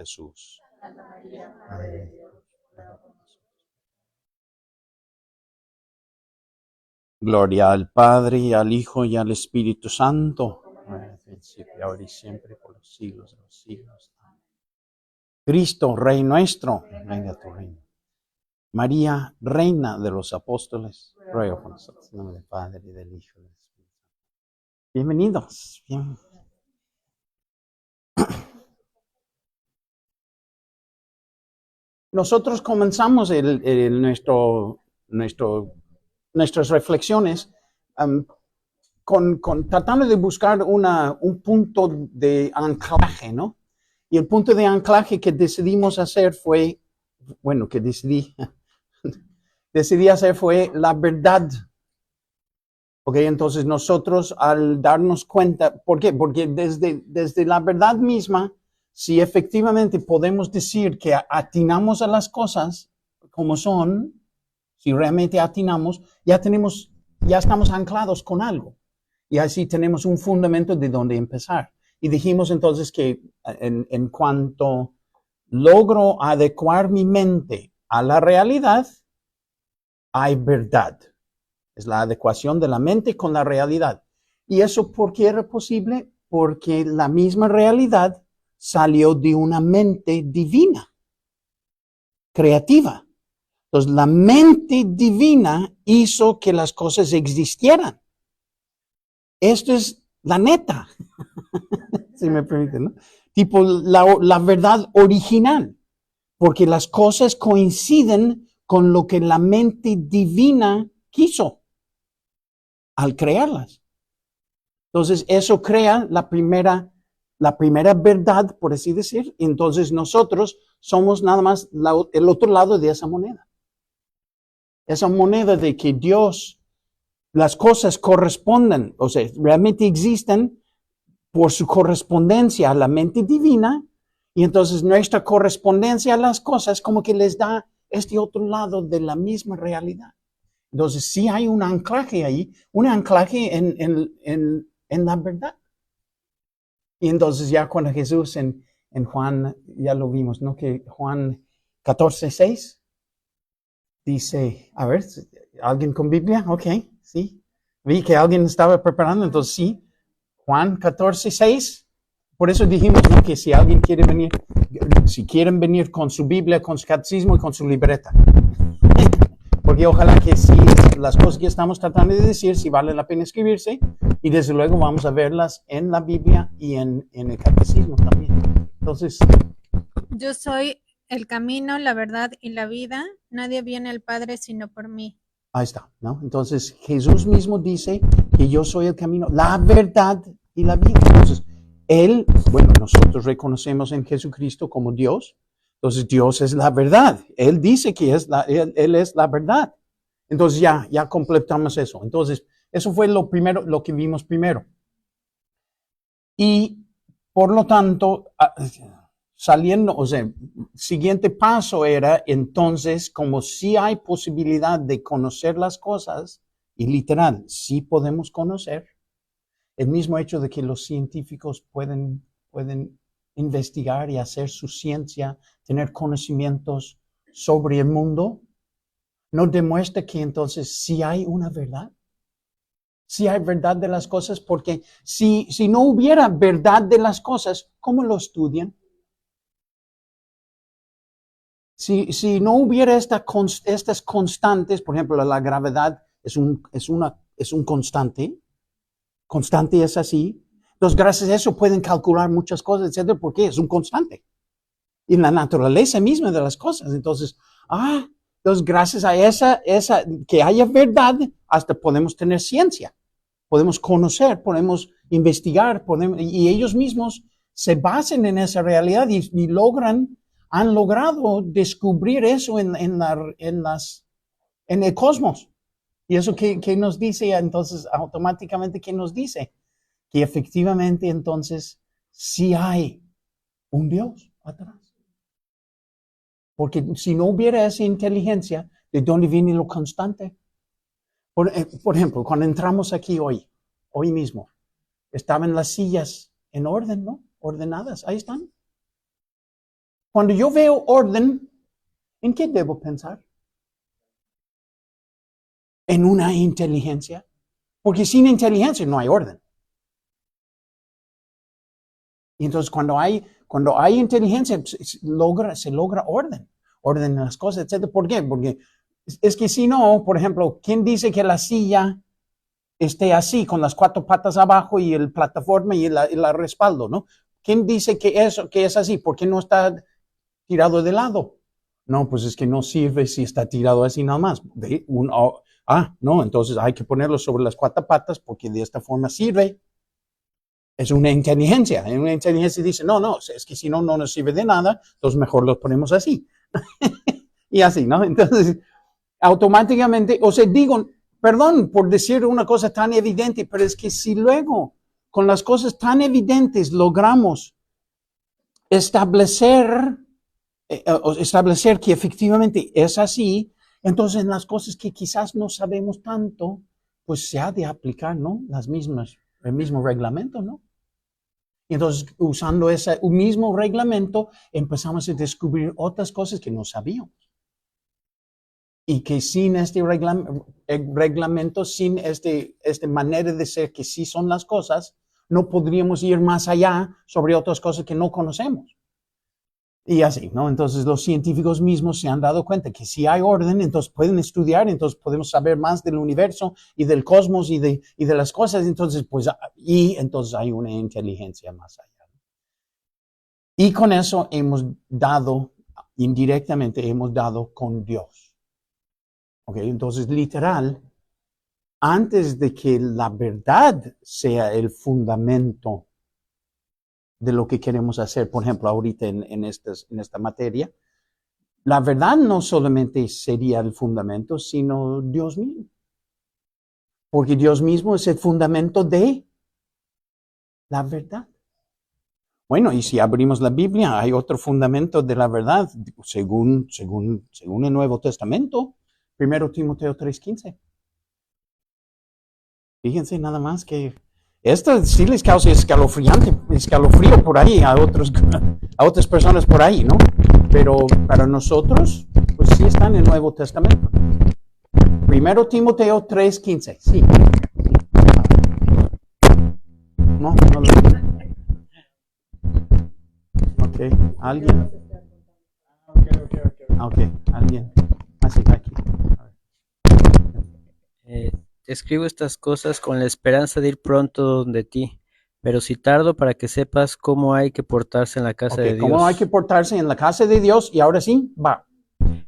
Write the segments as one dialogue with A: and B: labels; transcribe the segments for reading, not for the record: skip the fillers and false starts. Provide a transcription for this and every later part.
A: Jesús. Amén. Gloria al Padre, y al Hijo, y al Espíritu Santo, al principio, ahora y siempre, por los siglos de los siglos. Amén. Cristo, Rey nuestro, venga a tu reino. María, Reina de los Apóstoles, ruega por nosotros. En nombre del Padre, y del Hijo, y del Espíritu Santo. Bienvenidos. Nosotros comenzamos nuestras reflexiones tratando de buscar un punto de anclaje, ¿no? Y el punto de anclaje que decidimos hacer fue, decidí hacer fue la verdad. Ok, entonces nosotros al darnos cuenta, ¿por qué? Porque desde la verdad misma, si efectivamente podemos decir que atinamos a las cosas como son, si realmente atinamos, ya estamos anclados con algo. Y así tenemos un fundamento de donde empezar. Y dijimos entonces que en cuanto logro adecuar mi mente a la realidad, hay verdad. Es la adecuación de la mente con la realidad. ¿Y eso por qué era posible? Porque la misma realidad salió de una mente divina, creativa. Entonces, la mente divina hizo que las cosas existieran. Esto es la neta, si me permiten, ¿no? Tipo la verdad original, porque las cosas coinciden con lo que la mente divina quiso al crearlas. Entonces, eso crea la primera verdad, por así decir. Entonces, nosotros somos nada más el otro lado de esa moneda. Esa moneda de que Dios, las cosas corresponden, o sea, realmente existen por su correspondencia a la mente divina, y entonces nuestra correspondencia a las cosas como que les da este otro lado de la misma realidad. Entonces, sí hay un anclaje ahí, un anclaje en la verdad. Y entonces ya cuando Jesús en Juan, ya lo vimos, ¿no? Que Juan 14:6 dice, a ver, ¿alguien con Biblia? Ok, sí. Vi que alguien estaba preparando, entonces sí. Juan 14:6. Por eso dijimos, ¿no? Que si alguien quiere venir, si quieren venir con su Biblia, con su catecismo y con su libreta. Porque ojalá que sí, las cosas que estamos tratando de decir, sí vale la pena escribirse, y desde luego vamos a verlas en la Biblia y en el catecismo también. Entonces,
B: yo soy el camino, la verdad y la vida. Nadie viene al Padre sino por mí.
A: Ahí está, ¿no? Entonces, Jesús mismo dice que yo soy el camino, la verdad y la vida. Entonces, nosotros reconocemos en Jesucristo como Dios. Entonces, Dios es la verdad. Él dice que Él es la verdad. Entonces, ya completamos eso. Entonces, eso fue lo que vimos primero. Y, por lo tanto, siguiente paso era entonces, como si hay posibilidad de conocer las cosas, y literal, sí podemos conocer, el mismo hecho de que los científicos pueden investigar y hacer su ciencia, tener conocimientos sobre el mundo, no demuestra que entonces sí hay una verdad. Sí hay verdad de las cosas, porque si no hubiera verdad de las cosas, ¿cómo lo estudian? Si no hubiera estas constantes, por ejemplo, la gravedad es un constante es así. Entonces, gracias a eso pueden calcular muchas cosas, etcétera, porque es un constante. Y la naturaleza misma de las cosas. Entonces, gracias a esa que haya verdad, hasta podemos tener ciencia. Podemos conocer, podemos investigar, y ellos mismos se basan en esa realidad y han logrado descubrir eso en el cosmos. Y eso que nos dice, entonces, automáticamente, ¿qué nos dice? Que efectivamente, entonces, sí hay un Dios atrás. Porque si no hubiera esa inteligencia, ¿de dónde viene lo constante? Por ejemplo, cuando entramos aquí hoy mismo, estaban las sillas en orden, ¿no? Ordenadas, ahí están. Cuando yo veo orden, ¿en qué debo pensar? En una inteligencia. Porque sin inteligencia no hay orden. Y entonces cuando hay inteligencia, se logra orden. Orden en las cosas, etc. ¿Por qué? Porque es que si no, por ejemplo, ¿quién dice que la silla esté así, con las 4 patas abajo y el plataforma y el respaldo, ¿no? ¿Quién dice que es así? ¿Por qué no está tirado de lado? No, pues es que no sirve si está tirado así nada más. No, entonces hay que ponerlo sobre las 4 patas porque de esta forma sirve. Es una inteligencia. Una inteligencia dice, no, es que si no nos sirve de nada, entonces mejor lo ponemos así. Y así, ¿no? Entonces, automáticamente, o sea, digo, perdón por decir una cosa tan evidente, pero es que si luego, con las cosas tan evidentes, logramos establecer que efectivamente es así, entonces en las cosas que quizás no sabemos tanto, pues se ha de aplicar, ¿no? El mismo reglamento, ¿no? Y entonces, usando ese mismo reglamento, empezamos a descubrir otras cosas que no sabíamos. Y que sin este reglamento, sin esta manera de ser que sí son las cosas, no podríamos ir más allá sobre otras cosas que no conocemos. Y así, ¿no? Entonces los científicos mismos se han dado cuenta que si hay orden, entonces pueden estudiar, entonces podemos saber más del universo y del cosmos y de las cosas, entonces pues, y entonces hay una inteligencia más allá. Y con eso indirectamente hemos dado con Dios. ¿Ok? Entonces, literal, antes de que la verdad sea el fundamento de lo que queremos hacer, por ejemplo, ahorita en esta materia, la verdad no solamente sería el fundamento, sino Dios mismo. Porque Dios mismo es el fundamento de la verdad. Bueno, y si abrimos la Biblia, hay otro fundamento de la verdad, según el Nuevo Testamento, 1 Timoteo 3:15. Fíjense nada más que esto sí les causa escalofrío por ahí a otras personas por ahí, ¿no? Pero para nosotros, pues sí está en el Nuevo Testamento. 1 Timoteo 3:15, sí. No lo. Ok, ¿alguien? Ok, ¿alguien? Así, aquí.
C: Escribo estas cosas con la esperanza de ir pronto donde ti, pero si tardo para que sepas cómo hay que portarse en la casa de Dios.
A: ¿Cómo hay que portarse en la casa de Dios? Y ahora sí, va.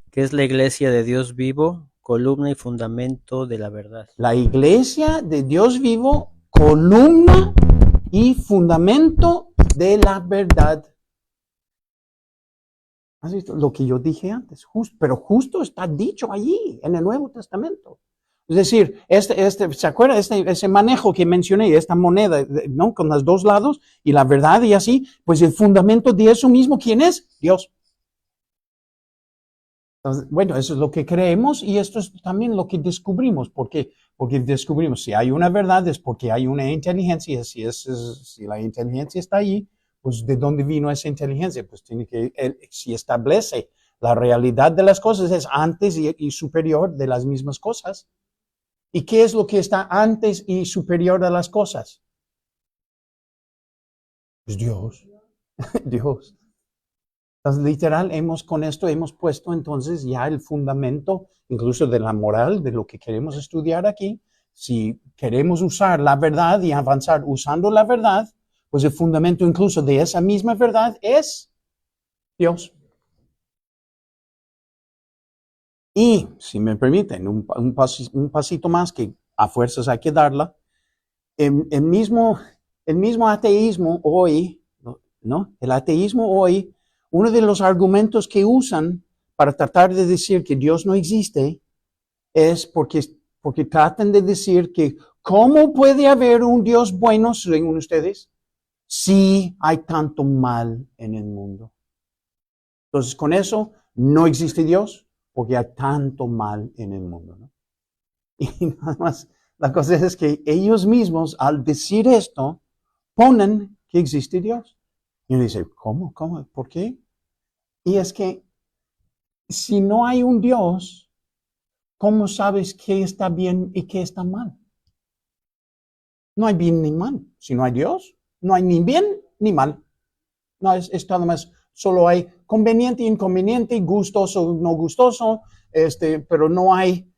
C: Que es la iglesia de Dios vivo, columna y fundamento de la verdad.
A: La iglesia de Dios vivo, columna y fundamento de la verdad. ¿Has visto lo que yo dije antes? Pero justo está dicho allí en el Nuevo Testamento. Es decir, ¿se acuerda ese manejo que mencioné, esta moneda, ¿no? Con los 2 lados y la verdad y así, pues el fundamento de eso mismo, ¿quién es? Dios. Entonces, bueno, eso es lo que creemos y esto es también lo que descubrimos. ¿Por qué? Porque descubrimos si hay una verdad es porque hay una inteligencia. Si la inteligencia está ahí, pues ¿de dónde vino esa inteligencia? Pues si establece la realidad de las cosas, es antes y superior de las mismas cosas. ¿Y qué es lo que está antes y superior a las cosas? Pues Dios. Dios. Entonces, literal, con esto hemos puesto entonces ya el fundamento, incluso de la moral, de lo que queremos estudiar aquí. Si queremos usar la verdad y avanzar usando la verdad, pues el fundamento incluso de esa misma verdad es Dios. Y, si me permiten, un pasito más que a fuerzas hay que darla, el mismo ateísmo hoy, ¿no? El ateísmo hoy, uno de los argumentos que usan para tratar de decir que Dios no existe es porque tratan de decir que ¿cómo puede haber un Dios bueno, según ustedes, si hay tanto mal en el mundo? Entonces, con eso, no existe Dios porque hay tanto mal en el mundo, ¿no? Y nada más, la cosa es que ellos mismos, al decir esto, ponen que existe Dios. Y uno dice, ¿cómo? ¿Por qué? Y es que si no hay un Dios, ¿cómo sabes qué está bien y qué está mal? No hay bien ni mal. Si no hay Dios, no hay ni bien ni mal. No, es todo más, solo hay conveniente, inconveniente, gustoso, no gustoso, pero no hay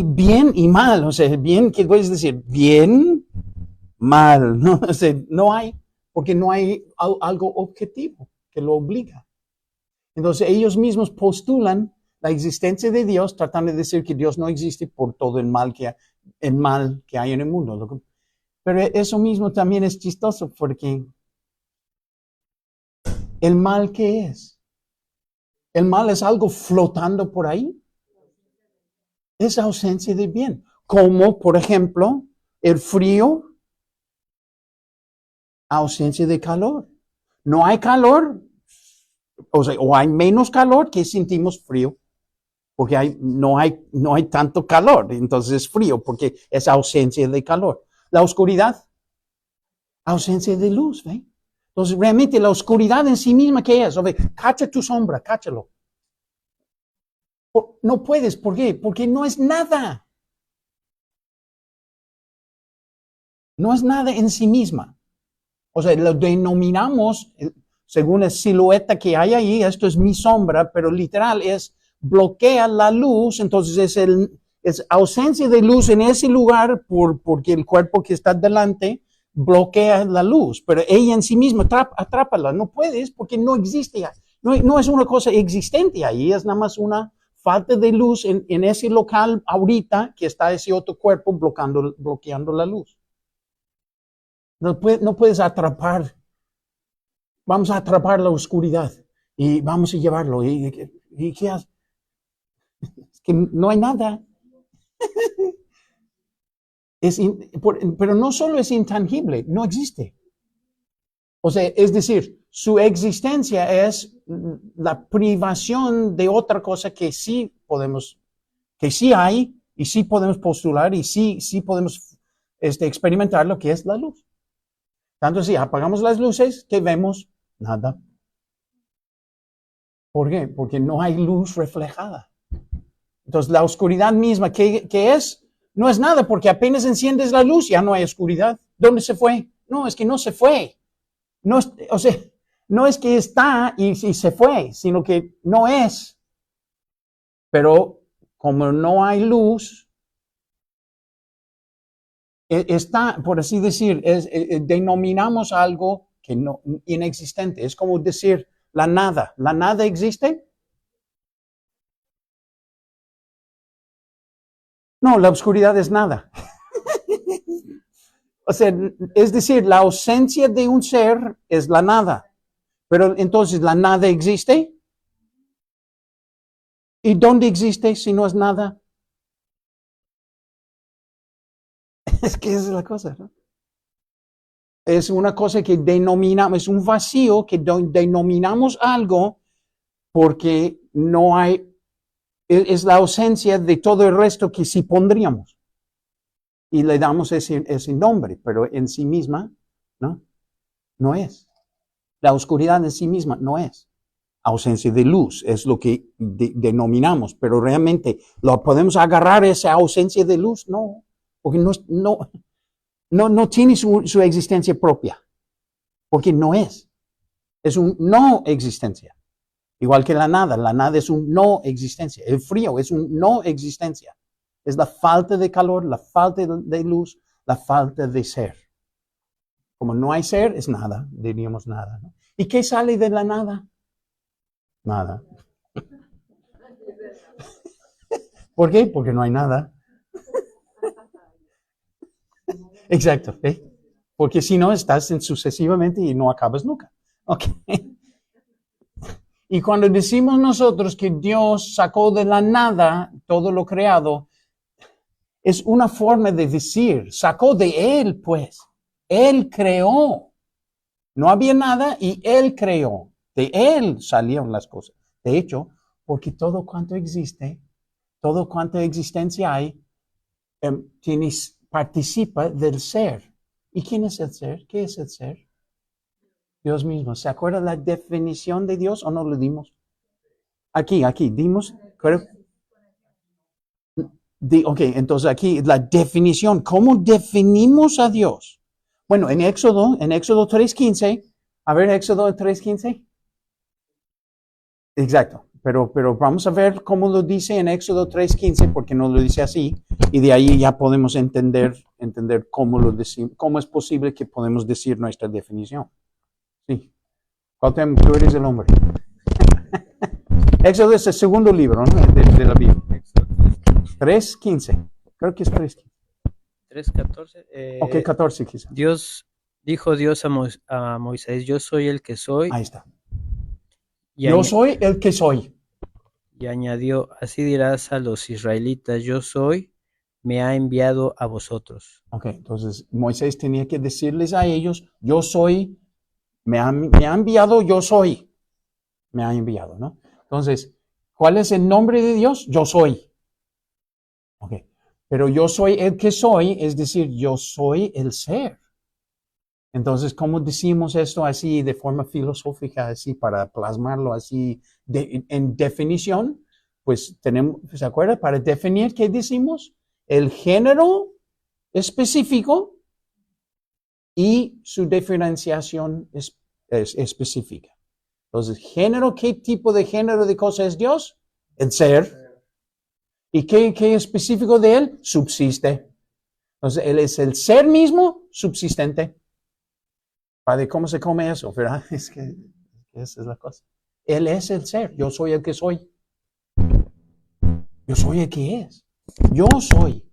A: bien y mal. O sea, bien, ¿qué puedes decir? Bien, mal, ¿no? O sea, no hay, porque no hay algo objetivo que lo obliga. Entonces ellos mismos postulan la existencia de Dios, tratando de decir que Dios no existe por todo el mal que hay en el mundo. Pero eso mismo también es chistoso porque ¿el mal qué es? ¿El mal es algo flotando por ahí? Es ausencia de bien. Como, por ejemplo, el frío, ausencia de calor. No hay calor, o hay menos calor que sentimos frío, porque no hay tanto calor, entonces es frío, porque es ausencia de calor. La oscuridad, ausencia de luz, ¿ve? Entonces, realmente la oscuridad en sí misma, ¿qué es? Cacha tu sombra, cáchalo. No puedes, ¿por qué? Porque no es nada. No es nada en sí misma. O sea, lo denominamos, según la silueta que hay ahí, esto es mi sombra, pero literal bloquea la luz, entonces es ausencia de luz en ese lugar porque el cuerpo que está delante bloquea la luz, pero ella en sí misma atrápala. No puedes porque no existe. No es una cosa existente ahí, es nada más una falta de luz en ese local ahorita que está ese otro cuerpo bloqueando la luz. No puedes atrapar. Vamos a atrapar la oscuridad y vamos a llevarlo. ¿Y qué hace? Es que no hay nada. Pero no solo es intangible, no existe. O sea, es decir, su existencia es la privación de otra cosa que sí hay y sí podemos postular y sí podemos experimentar lo que es la luz. Tanto si apagamos las luces, ¿qué vemos? Nada. ¿Por qué? Porque no hay luz reflejada. Entonces, la oscuridad misma, ¿qué es? No es nada, porque apenas enciendes la luz, ya no hay oscuridad. ¿Dónde se fue? No, es que no se fue. No, o sea, no es que está y se fue, sino que no es. Pero como no hay luz, está, por así decir, denominamos algo que no, inexistente. Es como decir la nada. ¿La nada existe? No, la oscuridad es nada. O sea, es decir, la ausencia de un ser es la nada. Pero entonces, ¿la nada existe? ¿Y dónde existe si no es nada? Es que esa es la cosa, ¿no? Es una cosa que denominamos, es un vacío que denominamos algo porque no hay, es la ausencia de todo el resto que sí pondríamos. Y le damos ese nombre, pero en sí misma, ¿no? No es. La oscuridad en sí misma no es. Ausencia de luz es lo que denominamos, pero realmente lo podemos agarrar esa ausencia de luz, no, porque no tiene su existencia propia, porque no es un no existencia, igual que la nada es un no existencia, el frío es un no existencia, es la falta de calor, la falta de luz, la falta de ser. Como no hay ser, es nada, diríamos nada, ¿no? ¿Y qué sale de la nada? Nada. ¿Por qué? Porque no hay nada. Exacto. ¿Eh? Porque si no, estás en sucesivamente y no acabas nunca. Okay. Y cuando decimos nosotros que Dios sacó de la nada todo lo creado, es una forma de decir, sacó de Él, pues. Él creó. No había nada y Él creó. De Él salieron las cosas. De hecho, porque todo cuanto existe, todo cuanto existencia hay, participa del ser. ¿Y quién es el ser? ¿Qué es el ser? Dios mismo. ¿Se acuerda la definición de Dios o no lo dimos? Aquí, dimos. Ok, entonces aquí la definición. ¿Cómo definimos a Dios? Bueno, en Éxodo 3:15. A ver, Éxodo 3:15. Exacto. Pero vamos a ver cómo lo dice en Éxodo 3:15, porque no lo dice así. Y de ahí ya podemos entender cómo lo decimos, cómo es posible que podemos decir nuestra definición. Sí. Cuauhtémoc, tú eres el hombre. Éxodo es el segundo libro, ¿no? de la Biblia. 3:15. Creo que es 3:15.
C: 3:14.
A: Ok, 14 quizás.
C: Dijo Dios a Moisés, yo soy el que soy.
A: Ahí está.
C: Y,
A: Yo soy el que soy.
C: y añadió, así dirás a los israelitas, yo soy, me ha enviado a vosotros.
A: Ok, entonces Moisés tenía que decirles a ellos, yo soy, me ha enviado, yo soy. Me ha enviado, ¿no? Entonces, ¿cuál es el nombre de Dios? Yo soy. Ok, pero yo soy el que soy, es decir, yo soy el ser. Entonces, ¿cómo decimos esto así de forma filosófica, así para plasmarlo así en definición? Pues tenemos, ¿se acuerda? Para definir, ¿qué decimos? El género específico y su diferenciación es específica. Entonces, género, ¿qué tipo de género de cosa es Dios? El ser. ¿Y qué específico de él? Subsiste. Entonces, él es el ser mismo subsistente. Padre, ¿cómo se come eso? ¿Verdad? Es que esa es la cosa. Él es el ser. Yo soy el que soy. Yo soy el que es. Yo soy.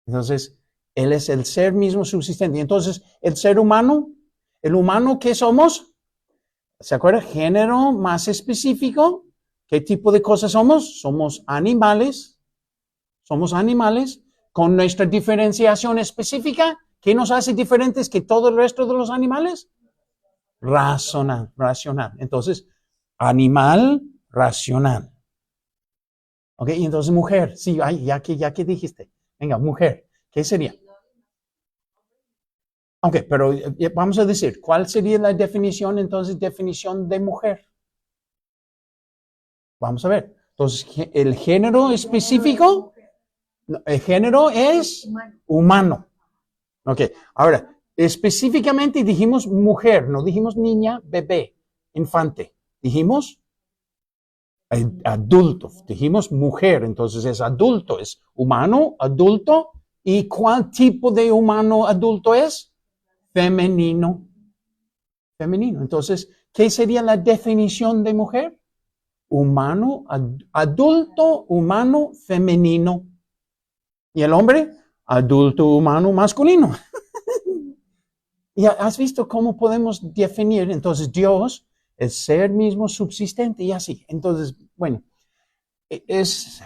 A: Entonces, él es el ser mismo subsistente. Y entonces, el ser humano, el humano, ¿qué somos? ¿Se acuerda? Género más específico. ¿Qué tipo de cosas somos? Somos animales. Somos animales con nuestra diferenciación específica. ¿Qué nos hace diferentes que todo el resto de los animales? Racional. Entonces, animal racional. Ok, y entonces mujer. Sí, ya que dijiste. Venga, mujer. ¿Qué sería? Ok, pero vamos a decir, ¿cuál sería la definición entonces? Definición de mujer. Vamos a ver. Entonces, el género específico, el género es humano. Ok, ahora, específicamente dijimos mujer, no dijimos niña, bebé, infante. Dijimos adulto, dijimos mujer, entonces es adulto, es humano, adulto. ¿Y cuál tipo de humano adulto es? Femenino. Femenino. Entonces, ¿qué sería la definición de mujer? Humano, adulto, humano, femenino. ¿Y el hombre? Adulto, humano, masculino. ¿Y has visto cómo podemos definir entonces Dios, el ser mismo subsistente y así? Entonces, bueno, es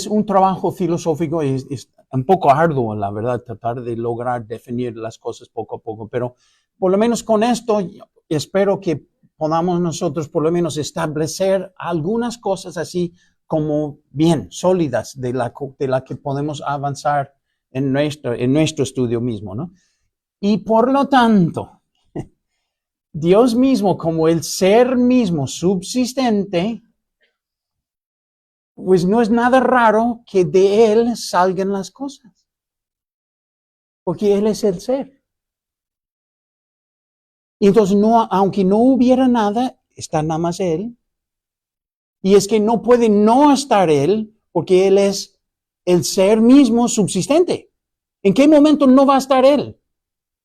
A: un trabajo filosófico, es un poco arduo, la verdad, tratar de lograr definir las cosas poco a poco, pero por lo menos con esto espero que podamos nosotros por lo menos establecer algunas cosas así como bien sólidas de la que podemos avanzar en nuestro estudio mismo, ¿no? Y por lo tanto, Dios mismo como el ser mismo subsistente, pues no es nada raro que de Él salgan las cosas, porque Él es el ser. Y entonces, aunque no hubiera nada, está nada más Él. Y es que no puede no estar Él, porque Él es el ser mismo subsistente. ¿En qué momento no va a estar Él?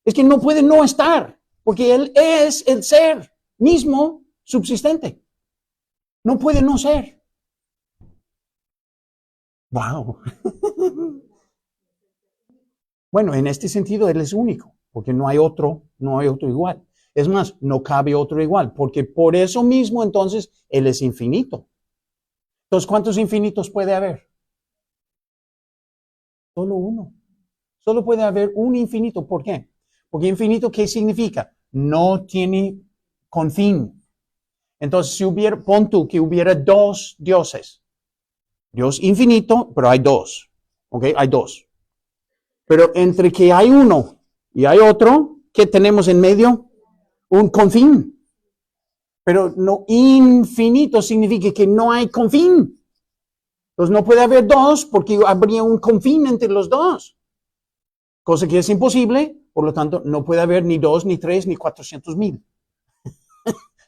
A: Es que no puede no estar, porque Él es el ser mismo subsistente. No puede no ser. Wow. Bueno, en este sentido Él es único, porque no hay otro igual. Es más, no cabe otro igual, porque por eso mismo entonces Él es infinito. Entonces, ¿cuántos infinitos puede haber? Solo uno. Solo puede haber un infinito. ¿Por qué? Porque infinito, ¿qué significa? No tiene confín. Entonces, pon tú que hubiera dos dioses. Dios infinito, pero hay dos. ¿Ok? Hay dos. Pero entre que hay uno y hay otro, ¿qué tenemos en medio? Un confín. Pero no infinito significa que no hay confín. Entonces no puede haber dos porque habría un confín entre los dos. Cosa que es imposible, por lo tanto no puede haber ni 2, ni 3, ni 400,000.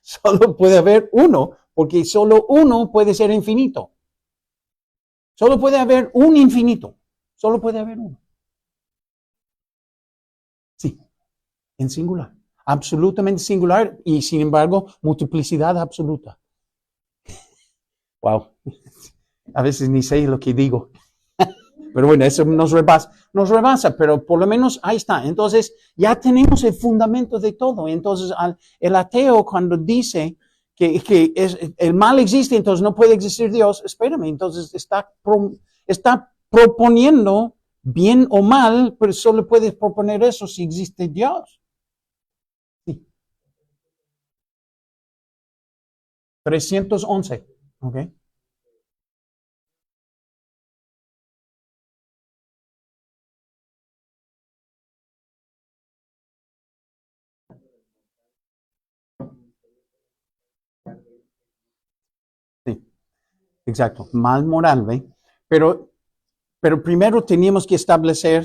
A: Solo puede haber uno, porque solo uno puede ser infinito. Solo puede haber un infinito. Solo puede haber uno. Sí, en singular. Absolutamente singular y sin embargo multiplicidad absoluta. Wow. A veces ni sé lo que digo. Pero bueno, eso nos rebasa, pero por lo menos ahí está. Entonces ya tenemos el fundamento de todo. Entonces el ateo cuando dice que el mal existe, entonces no puede existir Dios, espérame, entonces está proponiendo bien o mal, pero solo puedes proponer eso si existe Dios. Sí. 311, ¿ok? Sí, exacto, mal moral, ¿ve? Pero primero teníamos que establecer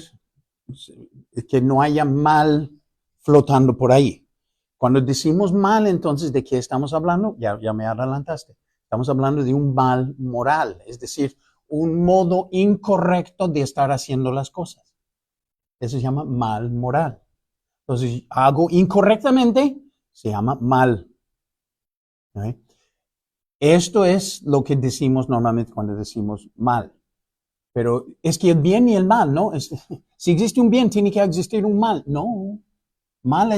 A: que no haya mal flotando por ahí. Cuando decimos mal, entonces, ¿de qué estamos hablando? Ya me adelantaste. Estamos hablando de un mal moral, es decir, un modo incorrecto de estar haciendo las cosas. Eso se llama mal moral. Entonces, hago incorrectamente, se llama mal. ¿Okay? Esto es lo que decimos normalmente cuando decimos mal. Pero es que el bien y el mal, ¿no? Si existe un bien, tiene que existir un mal. No. Mal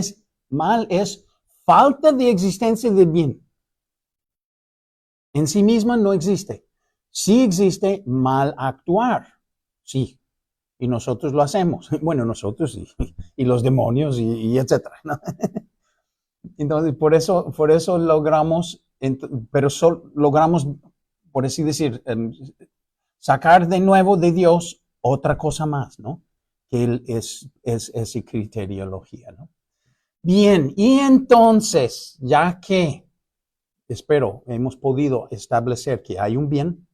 A: es falta de existencia del bien. En sí misma no existe. Sí existe mal actuar. Sí. Y nosotros lo hacemos. Bueno, nosotros y los demonios y etcétera, ¿no? Entonces, por eso logramos, pero logramos, por así decir, sacar de nuevo de Dios otra cosa más, ¿no? Que Él es criteriología, ¿no? Bien, y entonces, ya que, espero, hemos podido establecer que hay un bien,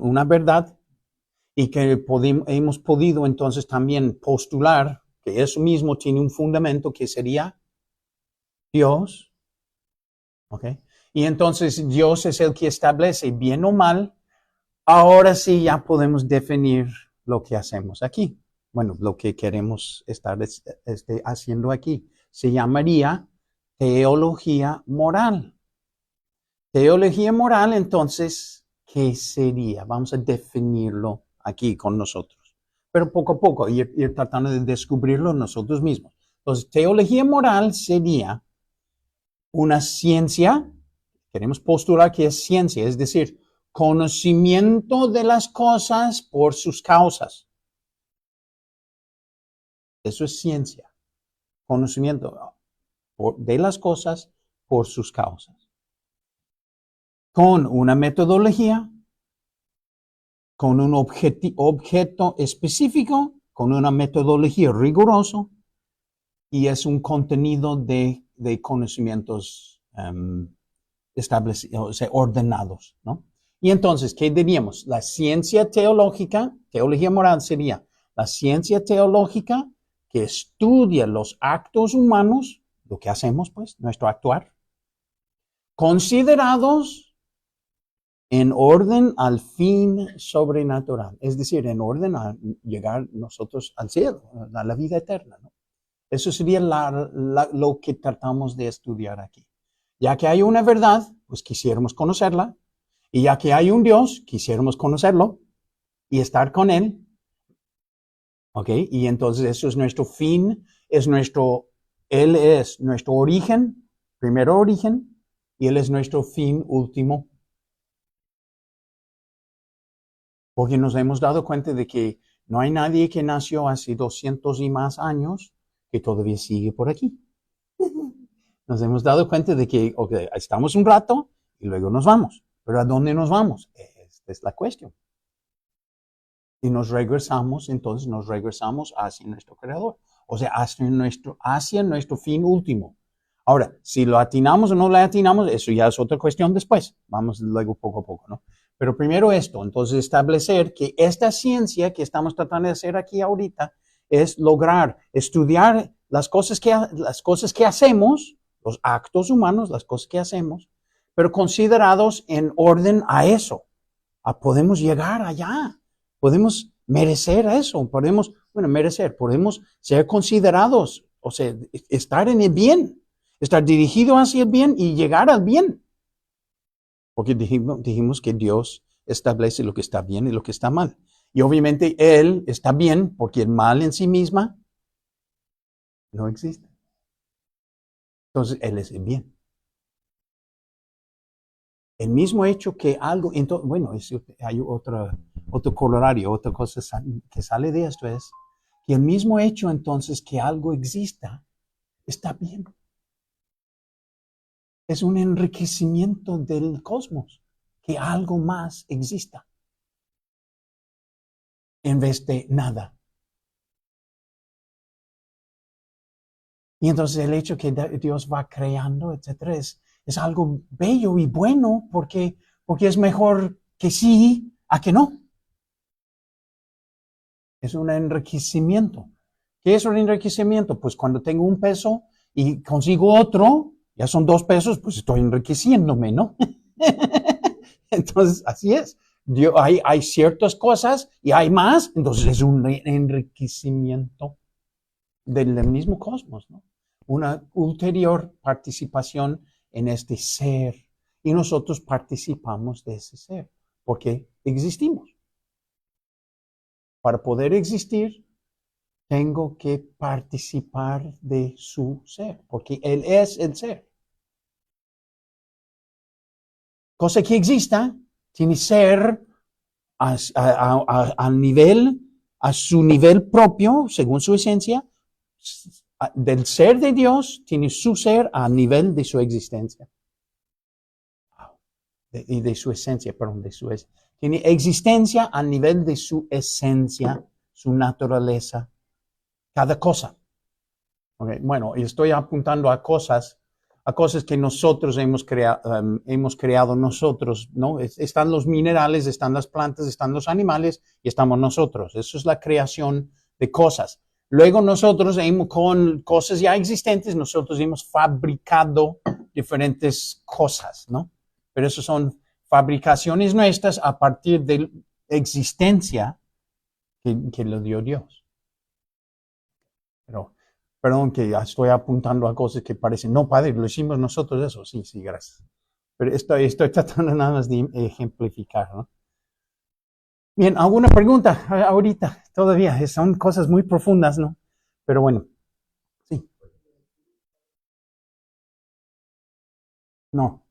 A: una verdad, y que hemos podido entonces también postular que eso mismo tiene un fundamento que sería Dios, ¿ok? Y entonces Dios es el que establece bien o mal. Ahora sí ya podemos definir lo que hacemos aquí. Bueno, lo que queremos estar haciendo aquí. Se llamaría teología moral. Teología moral, entonces, ¿qué sería? Vamos a definirlo aquí con nosotros. Pero poco a poco, ir tratando de descubrirlo nosotros mismos. Entonces, teología moral sería una ciencia, queremos postular que es ciencia, es decir, conocimiento de las cosas por sus causas. Eso es ciencia. Conocimiento de las cosas por sus causas. Con una metodología, con un objeto específico, con una metodología rigurosa, y es un contenido de conocimientos establecidos, o sea, ordenados, ¿no? Y entonces, ¿qué diríamos? La ciencia teológica, teología moral sería la ciencia teológica que estudia los actos humanos, lo que hacemos, pues, nuestro actuar, considerados en orden al fin sobrenatural, es decir, en orden a llegar nosotros al cielo, a la vida eterna, ¿no? Eso sería lo que tratamos de estudiar aquí. Ya que hay una verdad, pues quisiéramos conocerla, y ya que hay un Dios, quisiéramos conocerlo y estar con Él. ¿Ok? Y entonces eso es nuestro fin, Él es nuestro origen, primero origen, y Él es nuestro fin último. Porque nos hemos dado cuenta de que no hay nadie que nació hace 200 y más años que todavía sigue por aquí. Nos hemos dado cuenta de que okay, estamos un rato y luego nos vamos. Pero ¿a dónde nos vamos? Esta es la cuestión. Y entonces nos regresamos hacia nuestro Creador. O sea, hacia nuestro fin último. Ahora, si lo atinamos o no lo atinamos, eso ya es otra cuestión después. Vamos luego poco a poco, ¿no? Pero primero esto, entonces establecer que esta ciencia que estamos tratando de hacer aquí ahorita es lograr estudiar las cosas que hacemos, los actos humanos, las cosas que hacemos, pero considerados en orden a eso. Podemos llegar allá, podemos merecer eso, podemos ser considerados, o sea, estar en el bien, estar dirigido hacia el bien y llegar al bien. Porque dijimos que Dios establece lo que está bien y lo que está mal. Y obviamente Él está bien porque el mal en sí misma no existe. Entonces Él es el bien. El mismo hecho que algo, entonces, bueno, hay otro corolario, otra cosa que sale de esto es que el mismo hecho entonces que algo exista está bien. Es un enriquecimiento del cosmos, que algo más exista en vez de nada. Y entonces el hecho que Dios va creando, etcétera, es algo bello y bueno porque es mejor que sí a que no. Es un enriquecimiento. ¿Qué es un enriquecimiento? Pues cuando tengo un peso y consigo otro, ya son 2 pesos, pues estoy enriqueciéndome, ¿no? Entonces, así es. Hay ciertas cosas y hay más, entonces es un enriquecimiento del mismo cosmos, ¿no? Una ulterior participación en este ser. Y nosotros participamos de ese ser, porque existimos. Para poder existir, tengo que participar de su ser, porque Él es el ser. Cosa que exista, tiene ser a su nivel propio, según su esencia, del ser de Dios, tiene su ser a nivel de su existencia. Y de su esencia, perdón, tiene existencia a nivel de su esencia, su naturaleza, cada cosa. Okay. Bueno, y estoy apuntando a cosas que nosotros hemos creado nosotros, ¿no? Están los minerales, están las plantas, están los animales y estamos nosotros. Eso es la creación de cosas. Luego nosotros, con cosas ya existentes, nosotros hemos fabricado diferentes cosas, ¿no? Pero eso son fabricaciones nuestras a partir de la existencia que lo dio Dios. Pero, perdón que estoy apuntando a cosas que parecen, no, padre, lo hicimos nosotros eso. Sí, gracias. Pero estoy tratando nada más de ejemplificar, ¿no? Bien, ¿alguna pregunta ahorita? Todavía son cosas muy profundas, ¿no? Pero bueno, sí. No.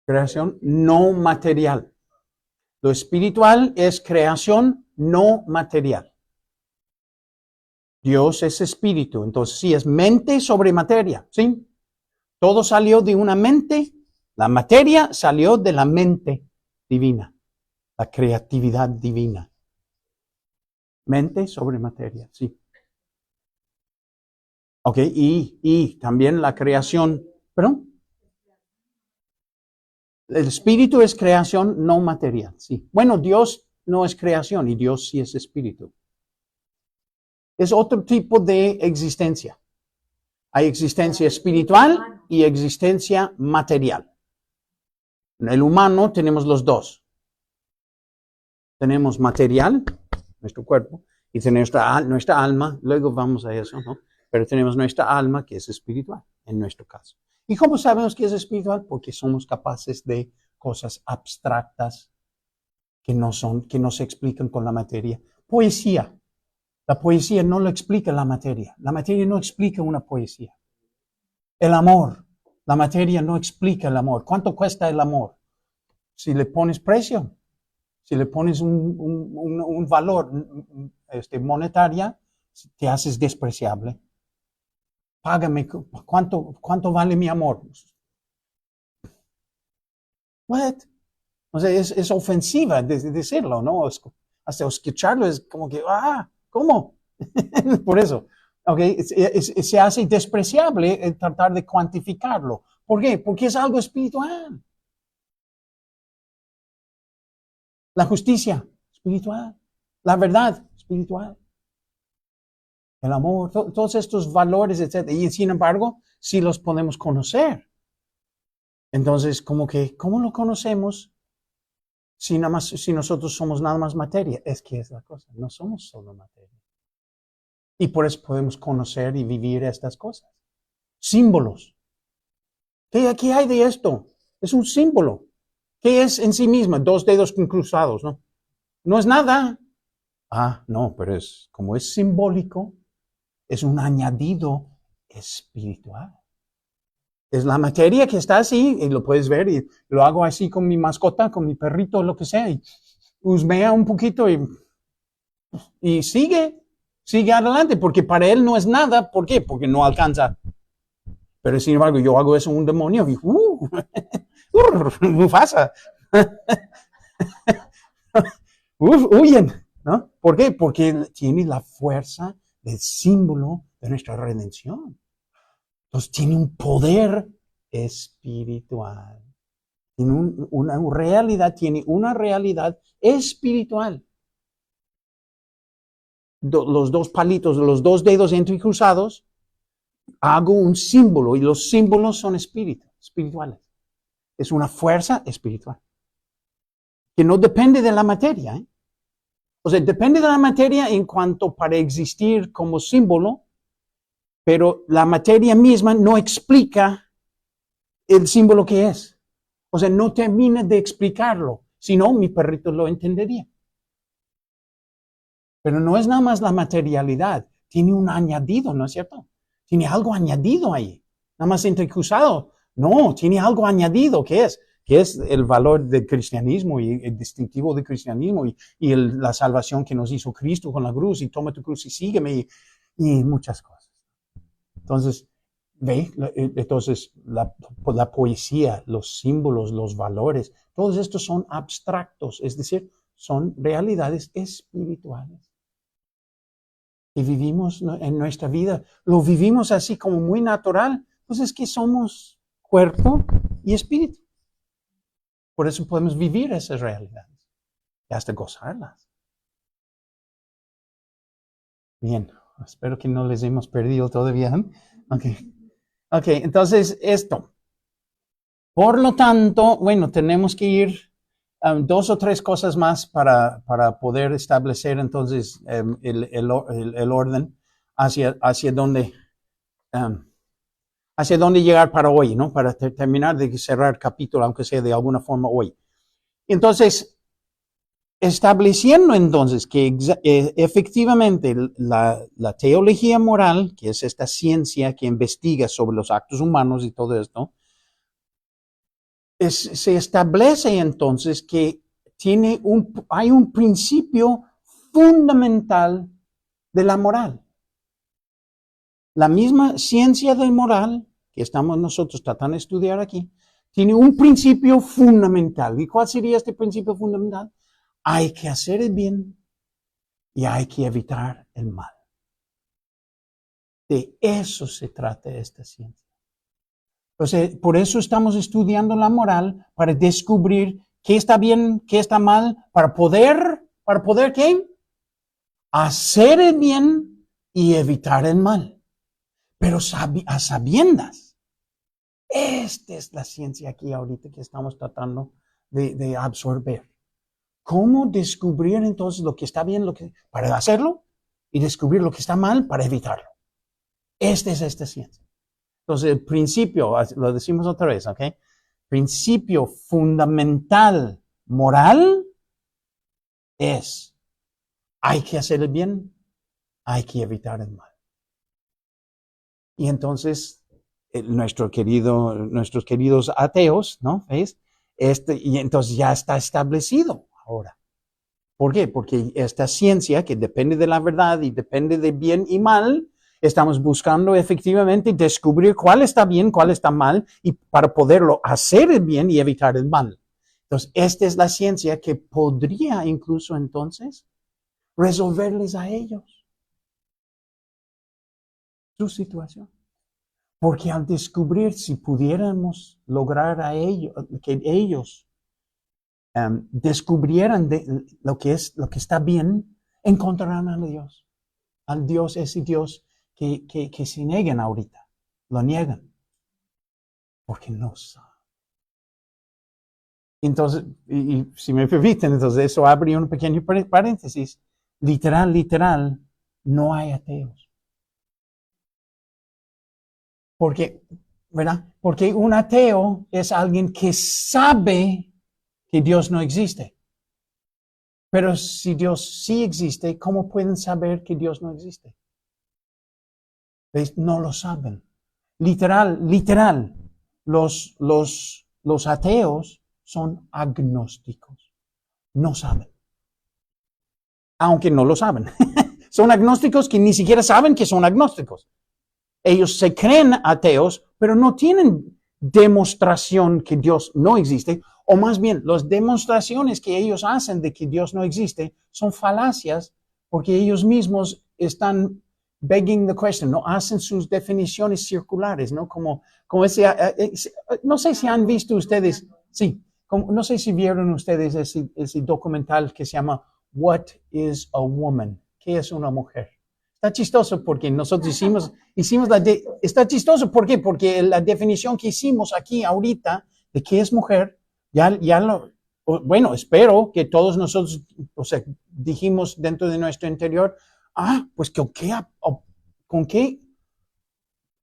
A: Creación no material. Lo espiritual es creación no material. Dios es espíritu, entonces sí, es mente sobre materia, ¿sí? Todo salió de una mente, la materia salió de la mente divina, la creatividad divina. Mente sobre materia, sí. Ok, y también la creación, ¿perdón? El espíritu es creación no material, sí. Bueno, Dios no es creación y Dios sí es espíritu. Es otro tipo de existencia. Hay existencia espiritual y existencia material. En el humano tenemos los dos. Tenemos material, nuestro cuerpo, y tenemos nuestra alma, luego vamos a eso, ¿no? Pero tenemos nuestra alma que es espiritual, en nuestro caso. ¿Y cómo sabemos que es espiritual? Porque somos capaces de cosas abstractas que no se explican con la materia. Poesía. La poesía no lo explica la materia. La materia no explica una poesía. El amor. La materia no explica el amor. ¿Cuánto cuesta el amor? Si le pones precio, si le pones un valor monetaria, te haces despreciable. Págame, ¿cuánto vale mi amor? What? O sea, es ofensiva decirlo, ¿no? hasta escucharlo es como que, ¿cómo? Por eso, okay, se hace despreciable tratar de cuantificarlo. ¿Por qué? Porque es algo espiritual. La justicia, espiritual. La verdad, espiritual. El amor, todos estos valores, etc. Y sin embargo, sí los podemos conocer. Entonces, ¿cómo lo conocemos si nosotros somos nada más materia? Es que es la cosa, no somos solo materia. Y por eso podemos conocer y vivir estas cosas. Símbolos. ¿Qué hay de esto? Es un símbolo. ¿Qué es en sí misma? 2 dedos cruzados, ¿no? No es nada. No, pero como es simbólico, es un añadido espiritual. Es la materia que está así, y lo puedes ver, y lo hago así con mi mascota, con mi perrito, lo que sea, y husmea un poquito y sigue adelante, porque para él no es nada. ¿Por qué? Porque no alcanza. Pero sin embargo, yo hago eso a un demonio y Mufasa. Huyen, ¿no? ¿Por qué? Porque tiene la fuerza del símbolo de nuestra redención. Entonces tiene un poder espiritual. Tiene una realidad espiritual. Los 2 palitos, los 2 dedos entrecruzados, hago un símbolo y los símbolos son espirituales. Es una fuerza espiritual que no depende de la materia. O sea, depende de la materia en cuanto para existir como símbolo, pero la materia misma no explica el símbolo que es. O sea, no termina de explicarlo. Si no, mi perrito lo entendería. Pero no es nada más la materialidad. Tiene un añadido, ¿no es cierto? Tiene algo añadido ahí. Nada más entrecruzado. No, tiene algo añadido. ¿Qué es? Que es el valor del cristianismo y el distintivo del cristianismo y la salvación que nos hizo Cristo con la cruz y toma tu cruz y sígueme y muchas cosas. Entonces, ¿ve? Entonces, la poesía, los símbolos, los valores, todos estos son abstractos, es decir, son realidades espirituales. Y vivimos en nuestra vida, lo vivimos así como muy natural, pues es que somos cuerpo y espíritu. Por eso podemos vivir esas realidades y hasta gozarlas. Bien, espero que no les hemos perdido todavía. Ok, entonces esto. Por lo tanto, bueno, tenemos que ir 2 o 3 cosas más para poder establecer entonces el orden hacia dónde llegar para hoy, ¿no? Para terminar de cerrar el capítulo, aunque sea de alguna forma hoy. Entonces, estableciendo entonces que efectivamente la teología moral, que es esta ciencia que investiga sobre los actos humanos y todo esto, se establece entonces que hay un principio fundamental de la moral. La misma ciencia del moral que estamos nosotros tratando de estudiar aquí, tiene un principio fundamental. ¿Y cuál sería este principio fundamental? Hay que hacer el bien y hay que evitar el mal. De eso se trata esta ciencia. Entonces, por eso estamos estudiando la moral, para descubrir qué está bien, qué está mal, para poder ¿qué? Hacer el bien y evitar el mal. Pero a sabiendas. Esta es la ciencia aquí ahorita que estamos tratando de absorber. ¿Cómo descubrir entonces lo que está bien para hacerlo y descubrir lo que está mal para evitarlo? Esta es esta ciencia. Entonces, el principio, lo decimos otra vez, ¿ok? Principio fundamental moral es: hay que hacer el bien, hay que evitar el mal. Y entonces, nuestros queridos ateos, ¿no? ¿Ves? Y entonces ya está establecido ahora. ¿Por qué? Porque esta ciencia que depende de la verdad y depende de bien y mal, estamos buscando efectivamente descubrir cuál está bien, cuál está mal, y para poderlo hacer el bien y evitar el mal. Entonces, esta es la ciencia que podría incluso entonces resolverles a ellos su situación. Porque al descubrir si pudiéramos lograr a ellos, que ellos descubrieran lo que está bien, encontrarán a Dios. Al Dios, ese Dios que se niegan ahorita. Lo niegan. Porque no saben. Entonces, y si me permiten, entonces eso abre un pequeño paréntesis. Literal, no hay ateos. Porque, ¿verdad? Porque un ateo es alguien que sabe que Dios no existe. Pero si Dios sí existe, ¿cómo pueden saber que Dios no existe? ¿Ves? No lo saben. Literal, los ateos son agnósticos. No saben. Aunque no lo saben. Son agnósticos que ni siquiera saben que son agnósticos. Ellos se creen ateos, pero no tienen demostración que Dios no existe, o más bien, las demostraciones que ellos hacen de que Dios no existe son falacias porque ellos mismos están begging the question, ¿no? Hacen sus definiciones circulares, ¿no? Como ese, no sé si han visto ustedes, sí, no sé si vieron ustedes ese documental que se llama What is a Woman? ¿Qué es una mujer? Está chistoso porque nosotros hicimos está chistoso, ¿por qué? Porque la definición que hicimos aquí ahorita de qué es mujer, bueno, espero que todos nosotros, o sea, dijimos dentro de nuestro interior, pues con qué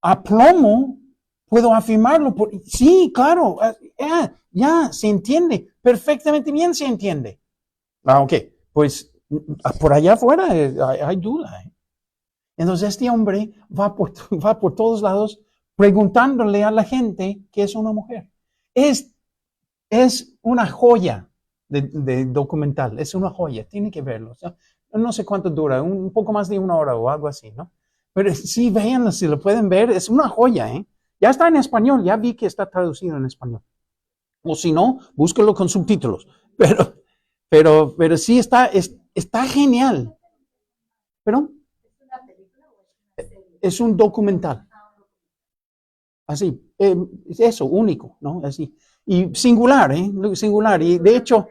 A: aplomo puedo afirmarlo. Sí, claro, ya, se entiende, perfectamente bien se entiende. Ok, pues por allá afuera hay duda. Entonces este hombre va por todos lados preguntándole a la gente qué es una mujer. Es una joya de documental, es una joya, tiene que verlo. O sea, no sé cuánto dura, un poco más de 1 hora o algo así, ¿no? Pero sí, véanlo, si lo pueden ver, es una joya, ¿eh? Ya está en español, ya vi que está traducido en español. O si no, búsquelo con subtítulos. Pero sí está genial. ¿Perdón? Es un documental. Así, eso, único, ¿no? Así. Y singular, ¿eh? Singular. Y de hecho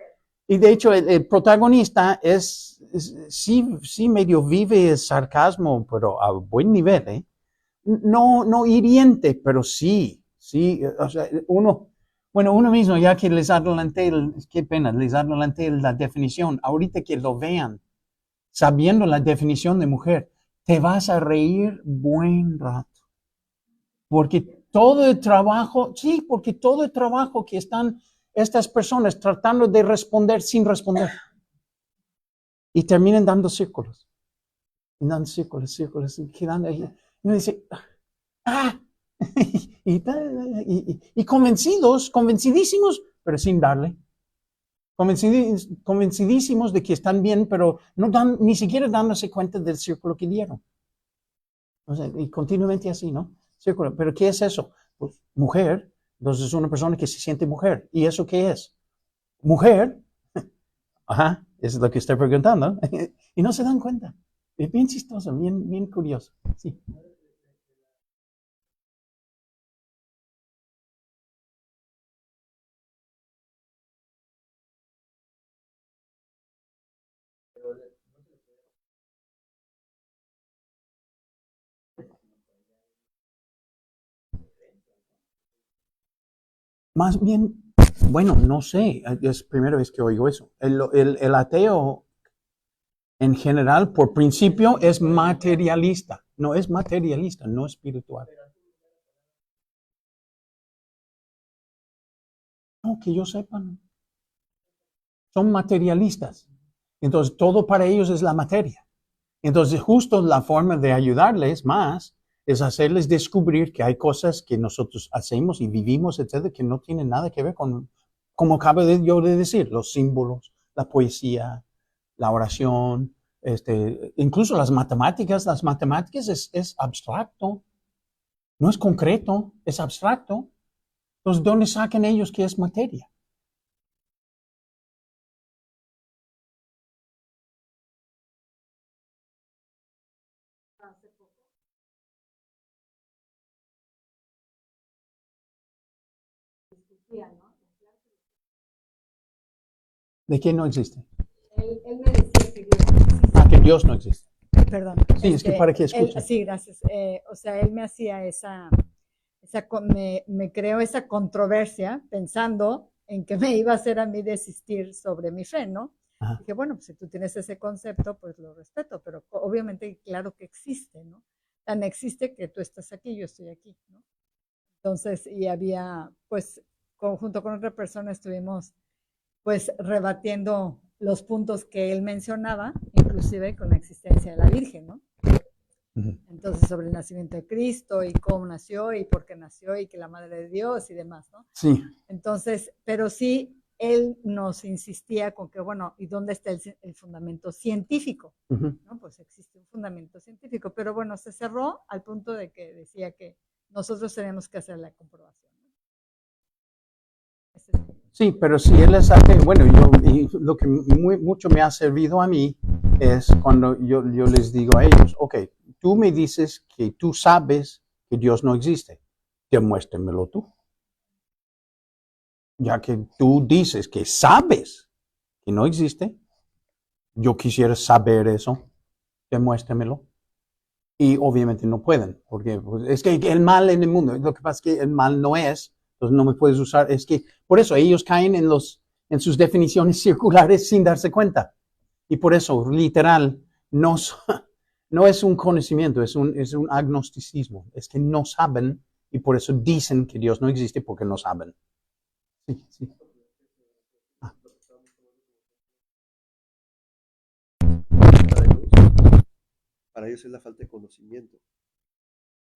A: el protagonista sí medio vive sarcasmo, pero a buen nivel, ¿eh? No hiriente, pero sí, o sea, uno mismo, ya que les adelanté, qué pena, les adelanté la definición, ahorita que lo vean, sabiendo la definición de mujer, te vas a reír buen rato. Porque todo el trabajo que están estas personas tratando de responder sin responder. Y terminan dando círculos. Y quedando ahí. Y uno dice, y convencidísimos, pero sin darle. Convencidísimos de que están bien, pero ni siquiera dándose cuenta del círculo que dieron. O sea, y continuamente así, ¿no? Círculo. ¿Pero qué es eso? Pues mujer. Entonces es una persona que se siente mujer. ¿Y eso qué es? Mujer. Ajá, eso es lo que estoy preguntando. Y no se dan cuenta. Es bien chistoso, bien curioso. Sí. Más bien, bueno, no sé, es la primera vez que oigo eso. El ateo en general, por principio, es materialista. No es materialista, no espiritual. No, que yo sepa, no. Son materialistas. Entonces, todo para ellos es la materia. Entonces, justo la forma de ayudarles más es hacerles descubrir que hay cosas que nosotros hacemos y vivimos, etcétera, que no tienen nada que ver con, como acabo yo de decir, los símbolos, la poesía, la oración, incluso las matemáticas. Las matemáticas es abstracto, no es concreto, es abstracto. Entonces, ¿dónde sacan ellos que es materia? ¿De qué no existe?
D: Él me decía que Dios no existe.
A: Que Dios no existe.
D: Perdón.
A: Sí, es que para que escuchen.
D: Sí, gracias. O sea, él me hacía me creó esa controversia pensando en que me iba a hacer a mí desistir sobre mi fe, ¿no?
A: Ajá.
D: Dije, bueno, pues si tú tienes ese concepto, pues lo respeto, pero obviamente claro que existe, ¿no? Tan existe que tú estás aquí, yo estoy aquí, ¿no? Entonces, y había, pues, junto con otra persona estuvimos, pues, rebatiendo los puntos que él mencionaba, inclusive con la existencia de la Virgen, ¿no? Entonces, sobre el nacimiento de Cristo y cómo nació y por qué nació y que la Madre de Dios y demás, ¿no?
A: Sí.
D: Entonces, pero sí, él nos insistía con que, bueno, ¿y dónde está el fundamento científico? ¿No? Pues existe un fundamento científico, pero bueno, se cerró al punto de que decía que nosotros tenemos que hacer la comprobación.
A: Sí, pero si él les hace, bueno, y lo que mucho me ha servido a mí es cuando yo les digo a ellos, ok, tú me dices que tú sabes que Dios no existe, demuéstramelo tú. Ya que tú dices que sabes que no existe, yo quisiera saber eso, demuéstramelo. Y obviamente no pueden, porque pues, es que el mal en el mundo, lo que pasa es que el mal no es, entonces no me puedes usar, es que por eso ellos caen en sus definiciones circulares sin darse cuenta. Y por eso, literal, no es un conocimiento, es un agnosticismo, es que no saben y por eso dicen que Dios no existe porque no saben. Sí, sí.
E: Para ellos es la falta de conocimiento.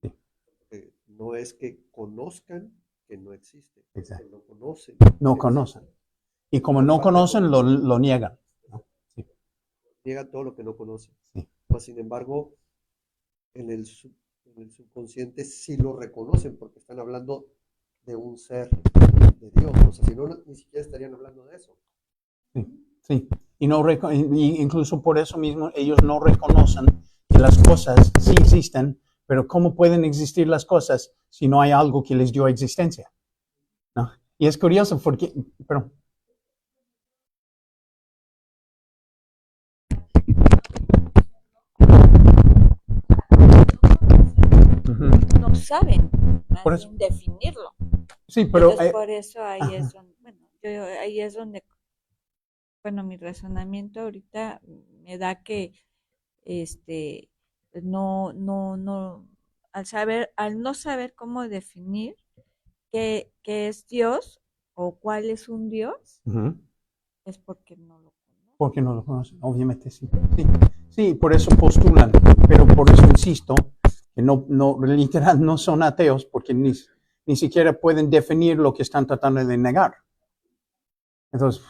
A: Sí.
E: No es que conozcan que no existe,
A: Exacto.
E: que no conocen.
A: No conocen. Y como no conocen, lo niegan. Sí.
E: Niegan todo lo que no conocen.
A: Sí.
E: Pues, sin embargo, en el subconsciente sí lo reconocen porque están hablando de un ser de Dios. O sea, si no, ni siquiera estarían hablando de eso.
A: Sí, sí. Y incluso por eso mismo ellos no reconocen que las cosas sí existen, pero ¿cómo pueden existir las cosas si no hay algo que les dio existencia? ¿No? Y es curioso porque, pero
F: no saben
A: por
F: más
A: eso.
F: bien definirlo.
A: Sí, pero
F: entonces, por eso ahí es donde, ahí es donde, bueno, mi razonamiento ahorita me da que no, al no saber cómo definir qué es Dios o cuál es un Dios, es porque no lo conocen.
A: Porque no lo conocen, obviamente sí. Sí, por eso postulan, pero por eso insisto que no literal no son ateos porque ni siquiera pueden definir lo que están tratando de negar. Entonces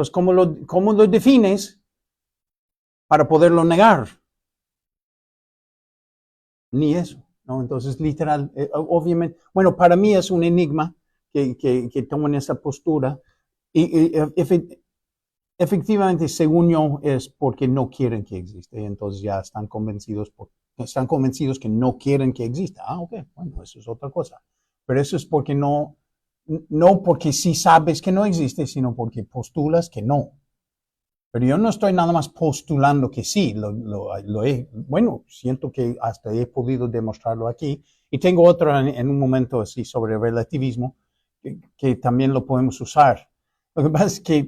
A: ¿cómo lo defines para poderlo negar? Ni eso, ¿no? Entonces, literal, obviamente, bueno, para mí es un enigma que tomen esa postura y efectivamente, según yo, es porque no quieren que exista. Entonces ya están convencidos que no quieren que exista. Ah, ok, bueno, eso es otra cosa. Pero eso es porque no porque sí sabes que no existe, sino porque postulas que no. Pero yo no estoy nada más postulando que sí, siento que hasta he podido demostrarlo aquí. Y tengo otro en un momento así sobre relativismo, que también lo podemos usar. Lo que pasa es que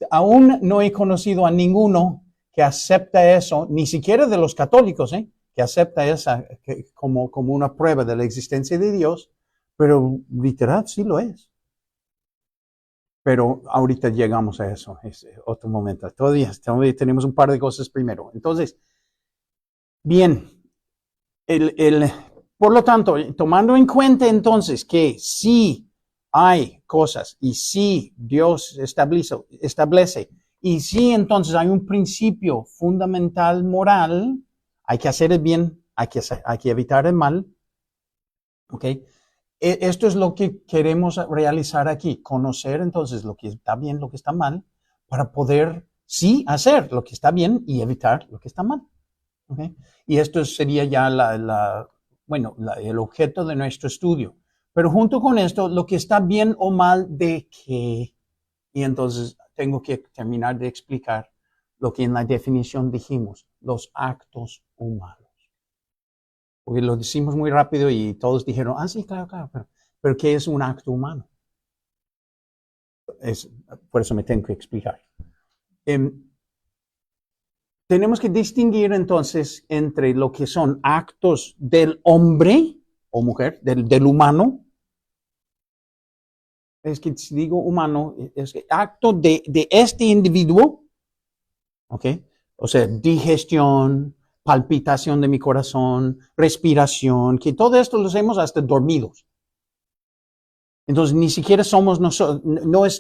A: aún no he conocido a ninguno que acepta eso, ni siquiera de los católicos, que acepta esa como una prueba de la existencia de Dios, pero literal sí lo es. Pero ahorita llegamos a eso, es otro momento. Todavía tenemos un par de cosas primero. Entonces, bien, por lo tanto, tomando en cuenta entonces que sí hay cosas y sí Dios establece y sí entonces hay un principio fundamental moral, hay que hacer el bien, hay que evitar el mal, ¿ok? Esto es lo que queremos realizar aquí, conocer entonces lo que está bien, lo que está mal, para poder sí hacer lo que está bien y evitar lo que está mal. ¿Okay? Y esto sería ya el objeto de nuestro estudio. Pero junto con esto, lo que está bien o mal de qué. Y entonces tengo que terminar de explicar lo que en la definición dijimos, los actos humanos. Porque lo decimos muy rápido y todos dijeron, sí, claro, pero ¿qué es un acto humano? Por eso me tengo que explicar. Tenemos que distinguir entonces entre lo que son actos del hombre o mujer, del humano. Es que si digo humano, es que acto de este individuo, ¿ok? O sea, digestión, palpitación de mi corazón, respiración, que todo esto lo hacemos hasta dormidos. Entonces, ni siquiera somos nosotros,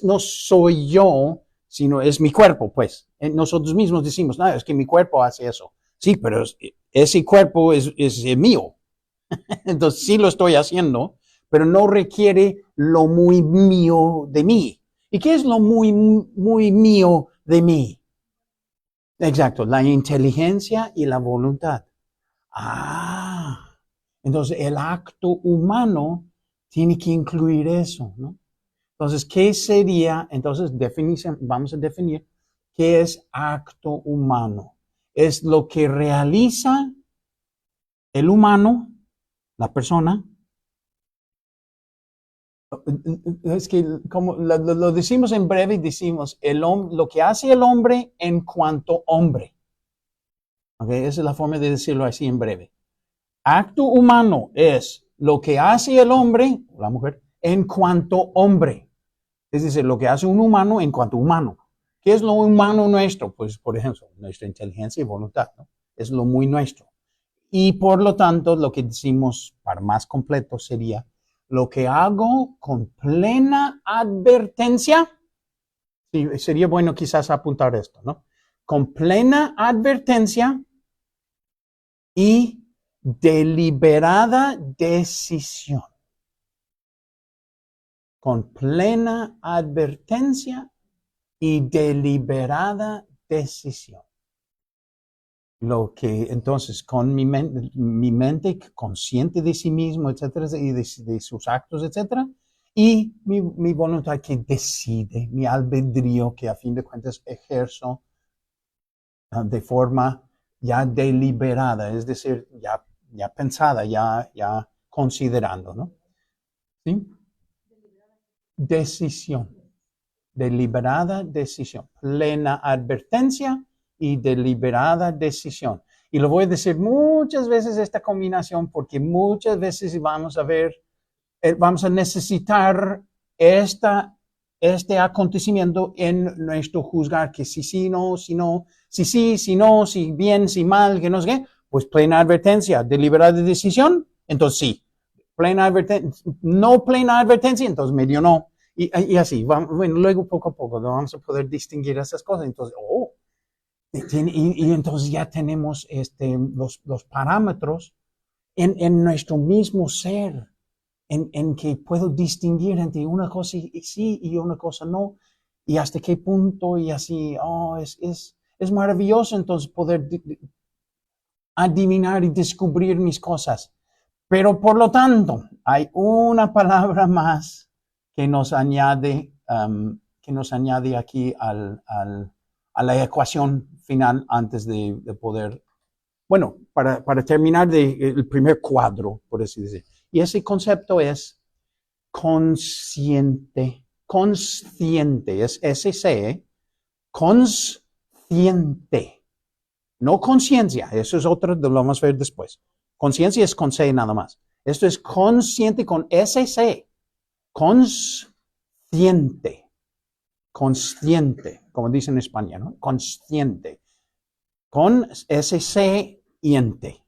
A: no soy yo, sino es mi cuerpo, pues. Nosotros mismos decimos, no, es que mi cuerpo hace eso. Sí, pero ese cuerpo es mío. Entonces, sí lo estoy haciendo, pero no requiere lo muy mío de mí. ¿Y qué es lo muy mío de mí? Exacto, la inteligencia y la voluntad. Entonces el acto humano tiene que incluir eso, ¿no? Entonces, ¿qué sería? Entonces, vamos a definir qué es acto humano. Es lo que realiza el humano, la persona. Es que como lo decimos en breve y decimos lo que hace el hombre en cuanto hombre. Okay, esa es la forma de decirlo así en breve. Acto humano es lo que hace el hombre o la mujer en cuanto hombre. Es decir, lo que hace un humano en cuanto humano. ¿Qué es lo humano nuestro? Pues, por ejemplo, nuestra inteligencia y voluntad, ¿no? Es lo muy nuestro. Y por lo tanto, lo que decimos para más completo sería lo que hago con plena advertencia. Sí, sería bueno quizás apuntar esto, ¿no? Con plena advertencia y deliberada decisión. Con plena advertencia y deliberada decisión. Lo que entonces con mi mente consciente de sí mismo, etcétera, y de sus actos, etcétera, y mi voluntad que decide, mi albedrío que a fin de cuentas ejerzo de forma ya deliberada, es decir, ya pensada, ya considerando, ¿no? ¿Sí? Decisión. Deliberada decisión. Plena advertencia y deliberada decisión. Y lo voy a decir muchas veces esta combinación porque muchas veces vamos a necesitar este acontecimiento en nuestro juzgar, que si no, si no, si no, si bien, si mal, que no sé qué, pues plena advertencia, deliberada decisión, entonces sí. Plena advertencia, no plena advertencia, entonces medio no. Y así, bueno, luego poco a poco vamos a poder distinguir esas cosas. Entonces, y entonces ya tenemos los parámetros en nuestro mismo ser, en que puedo distinguir entre una cosa sí y una cosa no, y hasta qué punto, y así, es maravilloso entonces poder adivinar y descubrir mis cosas. Pero por lo tanto, hay una palabra más que nos añade aquí a la ecuación final antes de poder, bueno, para terminar el primer cuadro, por así decir. Y ese concepto es consciente, es SC, consciente, no conciencia, eso es otro, lo vamos a ver después. Conciencia es con C nada más. Esto es consciente con SC. Consciente. Consciente, como dicen en España, ¿no? Consciente. Con SC y ente.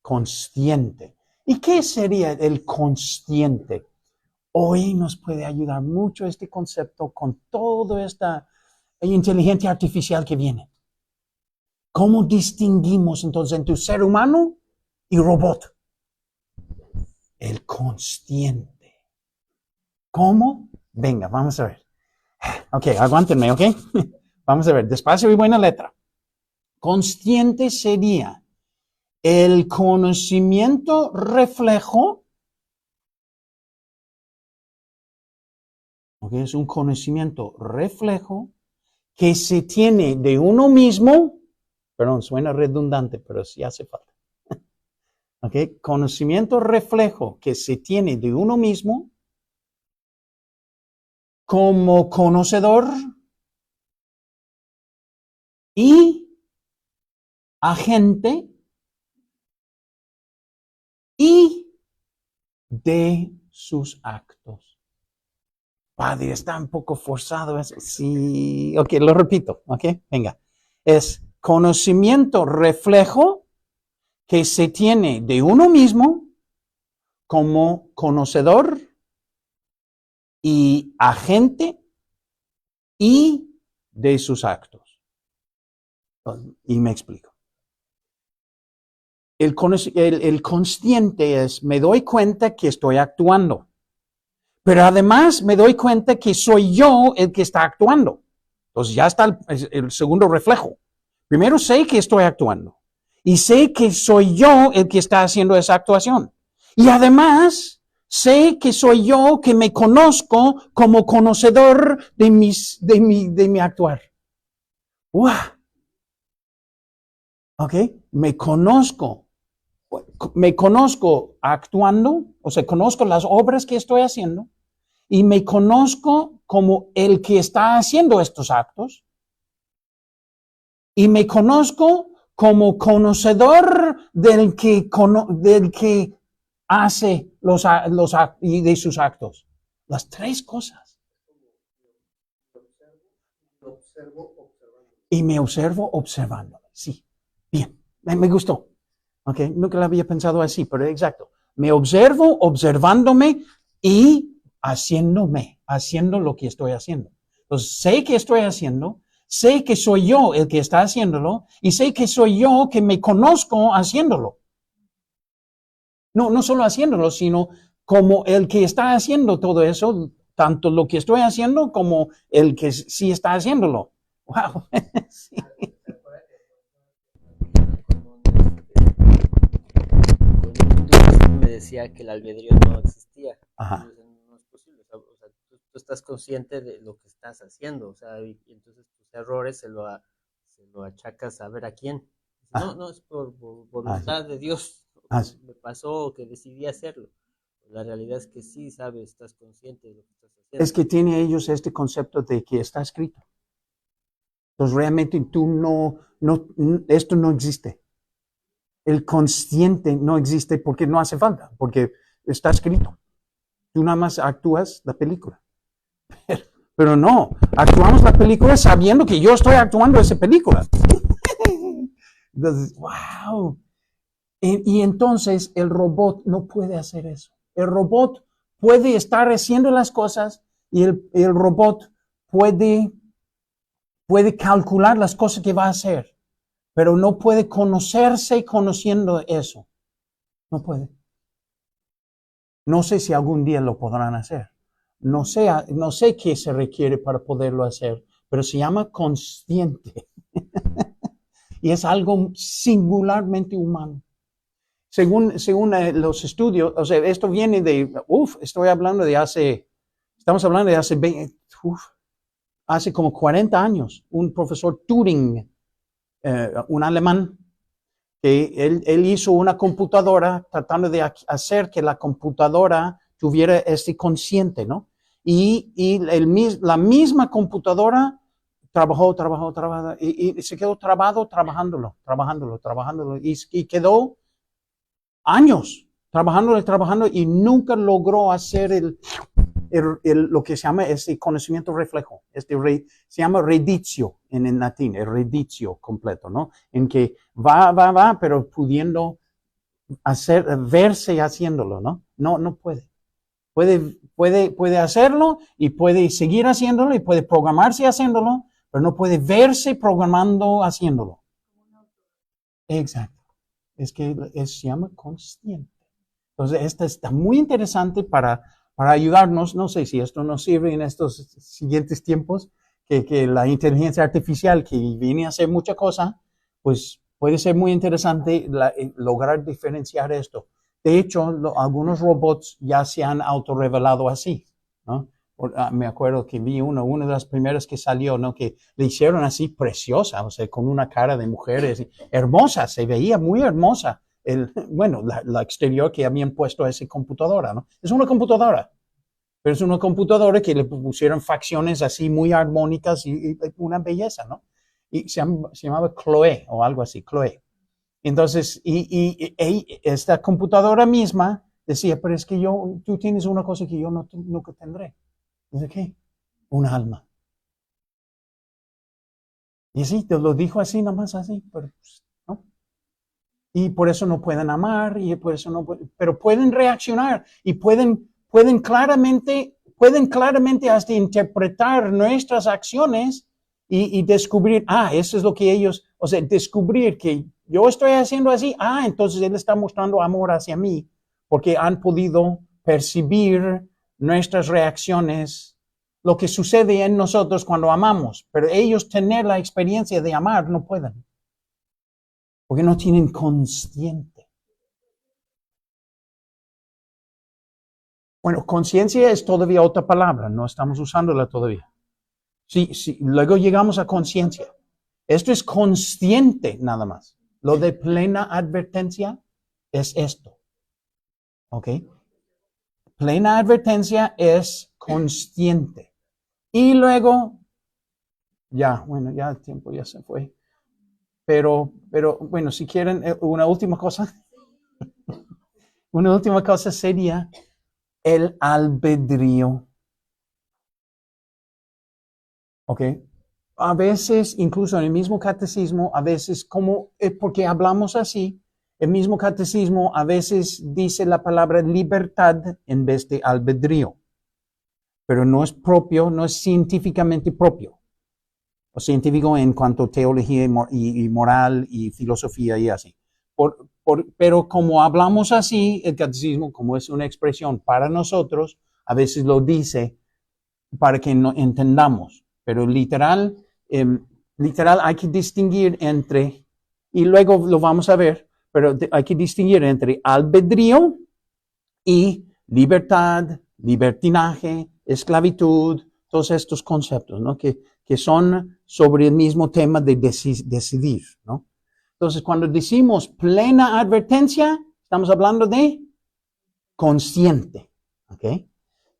A: Consciente. ¿Y qué sería el consciente? Hoy nos puede ayudar mucho este concepto con toda esta inteligencia artificial que viene. ¿Cómo distinguimos entonces entre ser humano y robot? El consciente. ¿Cómo? Venga, vamos a ver. Ok, aguántenme, ok. Vamos a ver, despacio y buena letra. Consciente sería el conocimiento reflejo ¿Ok? Es un conocimiento reflejo que se tiene de uno mismo. Perdón, suena redundante, pero sí hace falta. ¿Ok? Conocimiento reflejo que se tiene de uno mismo como conocedor y agente y de sus actos. Padre, está un poco forzado eso. Sí, ok, lo repito, ok, venga. Es conocimiento reflejo que se tiene de uno mismo como conocedor y agente y de sus actos. Y me explico. El consciente es, me doy cuenta que estoy actuando, pero además me doy cuenta que soy yo el que está actuando. Entonces ya está el segundo reflejo. Primero sé que estoy actuando y sé que soy yo el que está haciendo esa actuación. Y además sé que soy yo que me conozco como conocedor de mi actuar. ¡Wow! ¿Ok? Me conozco actuando, o sea, conozco las obras que estoy haciendo y me conozco como el que está haciendo estos actos y me conozco como conocedor del que hace los actos y de sus actos. Las tres cosas. Y me observo observándome. Sí, bien, me gustó. Ok, nunca lo había pensado así, pero exacto. Me observo observándome y haciendo lo que estoy haciendo. Entonces, sé que estoy haciendo, sé que soy yo el que está haciéndolo y sé que soy yo que me conozco haciéndolo. No solo haciéndolo, sino como el que está haciendo todo eso, tanto lo que estoy haciendo como el que sí está haciéndolo. Wow. Sí.
C: Con un Dios me decía que el albedrío no existía.
A: Ajá.
C: No es posible. O sea, tú estás consciente de lo que estás haciendo, o sea, y entonces tus errores se lo achacas a ver a quién. No es por voluntad de Dios,
A: Sí.
C: me pasó que decidí hacerlo. La realidad es que sí, sabes, estás consciente de lo que estás haciendo.
A: Es que tienen ellos este concepto de que está escrito. Entonces realmente esto no existe. El consciente no existe porque no hace falta, porque está escrito. Tú nada más actúas la película. Pero no, actuamos la película sabiendo que yo estoy actuando esa película. Entonces, wow. Y entonces el robot no puede hacer eso. El robot puede estar haciendo las cosas y el robot puede calcular las cosas que va a hacer, pero no puede conocerse conociendo eso. No puede. No sé si algún día lo podrán hacer. No sé qué se requiere para poderlo hacer, pero se llama consciente. Y es algo singularmente humano. Según los estudios, o sea, esto viene estamos hablando de hace 20, hace como 40 años, un profesor Turing, un alemán, que él hizo una computadora tratando de hacer que la computadora tuviera este consciente, ¿no? Y la misma computadora trabajó y se quedó trabajándolo y quedó años trabajando y nunca logró hacer lo que se llama ese conocimiento reflejo. Se llama reditio en latín, el reditio completo, ¿no? En que va, pero pudiendo verse haciéndolo, ¿no? No puede. Puede hacerlo y puede seguir haciéndolo y puede programarse haciéndolo, pero no puede verse programando haciéndolo. Exacto. Es que se llama consciente. Entonces, esta está muy interesante para ayudarnos. No sé si esto nos sirve en estos siguientes tiempos, que la inteligencia artificial que viene a hacer mucha cosa, pues puede ser muy interesante lograr diferenciar esto. De hecho, algunos robots ya se han autorrevelado así, ¿no? Me acuerdo que vi una de las primeras que salió, ¿no? Que le hicieron así preciosa, o sea, con una cara de mujer hermosa, se veía muy hermosa. La exterior que habían puesto a esa computadora, ¿no? Es una computadora, pero es una computadora que le pusieron facciones así muy armónicas y una belleza, ¿no? Y se llamaba Chloe o algo así, Chloe. Entonces, esta computadora misma decía, pero es que tú tienes una cosa que yo nunca tendré. Dice, ¿qué? Un alma. Y sí, te lo dijo así, nomás así, pero ¿no? Y por eso no pueden amar, y por eso no pero pueden reaccionar y pueden claramente hasta interpretar nuestras acciones y descubrir, eso es lo que ellos, o sea, descubrir que yo estoy haciendo así, entonces él está mostrando amor hacia mí, porque han podido percibir nuestras reacciones, lo que sucede en nosotros cuando amamos, pero ellos tener la experiencia de amar no pueden, porque no tienen consciente. Bueno, conciencia es todavía otra palabra, no estamos usándola todavía. Sí, luego llegamos a conciencia. Esto es consciente nada más. Lo de plena advertencia es esto. ¿Ok? Plena advertencia es consciente. Y luego, ya el tiempo ya se fue. Pero bueno, si quieren una última cosa. Una última cosa sería el albedrío. ¿Ok? A veces, incluso en el mismo catecismo, a veces porque hablamos así, el mismo catecismo a veces dice la palabra libertad en vez de albedrío. Pero no es propio, no es científicamente propio. O científico en cuanto a teología y moral y filosofía y así. Pero como hablamos así, el catecismo, como es una expresión para nosotros, a veces lo dice para que no entendamos. Pero literal hay que distinguir entre, y luego lo vamos a ver, pero hay que distinguir entre albedrío y libertad, libertinaje, esclavitud, todos estos conceptos, ¿no? Que son sobre el mismo tema de decidir, ¿no? Entonces, cuando decimos plena advertencia, estamos hablando de consciente, ¿ok?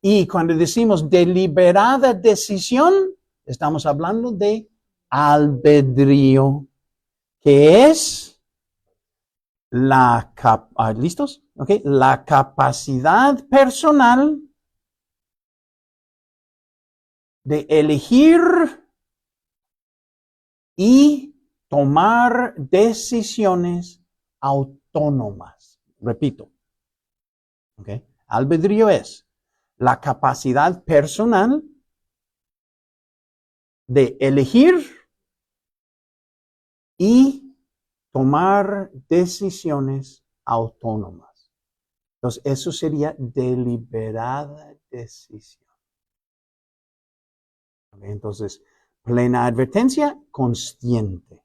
A: Y cuando decimos deliberada decisión, estamos hablando de albedrío, que es ¿listos? ¿Okay? La capacidad personal de elegir y tomar decisiones autónomas. Repito. ¿Okay? Albedrío es la capacidad personal de elegir y tomar decisiones autónomas. Entonces, eso sería deliberada decisión. ¿Okay? Entonces, plena advertencia, consciente.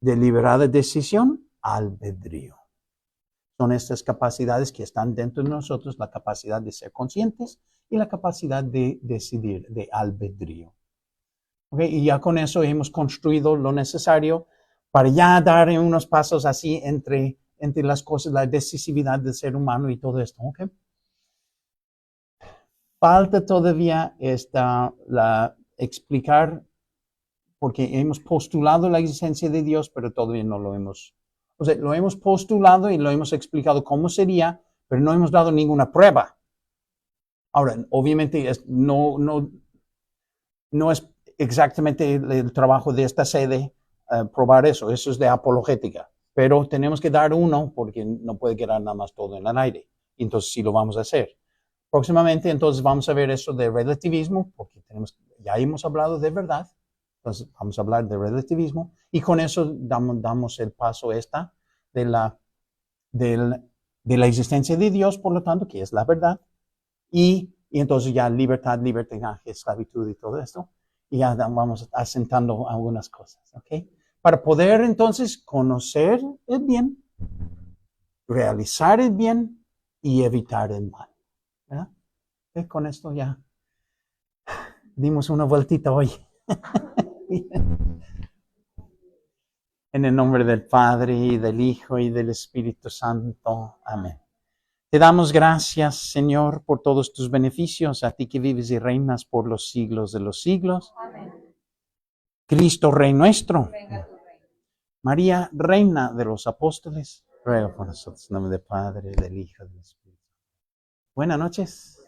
A: Deliberada decisión, albedrío. Son estas capacidades que están dentro de nosotros, la capacidad de ser conscientes y la capacidad de decidir, de albedrío. ¿Okay? Y ya con eso hemos construido lo necesario para ya dar unos pasos así entre las cosas, la decisividad del ser humano y todo esto. ¿Okay? Falta todavía explicar, porque hemos postulado la existencia de Dios, pero todavía no lo hemos. O sea, lo hemos postulado y lo hemos explicado cómo sería, pero no hemos dado ninguna prueba. Ahora, obviamente no es exactamente el trabajo de esta sede probar eso es de apologética, pero tenemos que dar uno porque no puede quedar nada más todo en el aire. Entonces sí lo vamos a hacer. Próximamente entonces vamos a ver eso de relativismo, porque ya hemos hablado de verdad. Entonces vamos a hablar de relativismo y con eso damos el paso de la existencia de Dios, por lo tanto, que es la verdad. Y entonces ya libertad, libertinaje, esclavitud y todo esto. Y ya vamos asentando algunas cosas, ¿ok? Para poder entonces conocer el bien, realizar el bien y evitar el mal, ¿verdad? Con esto ya dimos una vueltita hoy. En el nombre del Padre, y del Hijo, y del Espíritu Santo. Amén. Te damos gracias, Señor, por todos tus beneficios, a ti que vives y reinas por los siglos de los siglos.
F: Amén.
A: Cristo, Rey nuestro.
F: Venga tu reino.
A: María, Reina de los Apóstoles, ruega por nosotros. En nombre del Padre, del Hijo y del Espíritu. Buenas noches.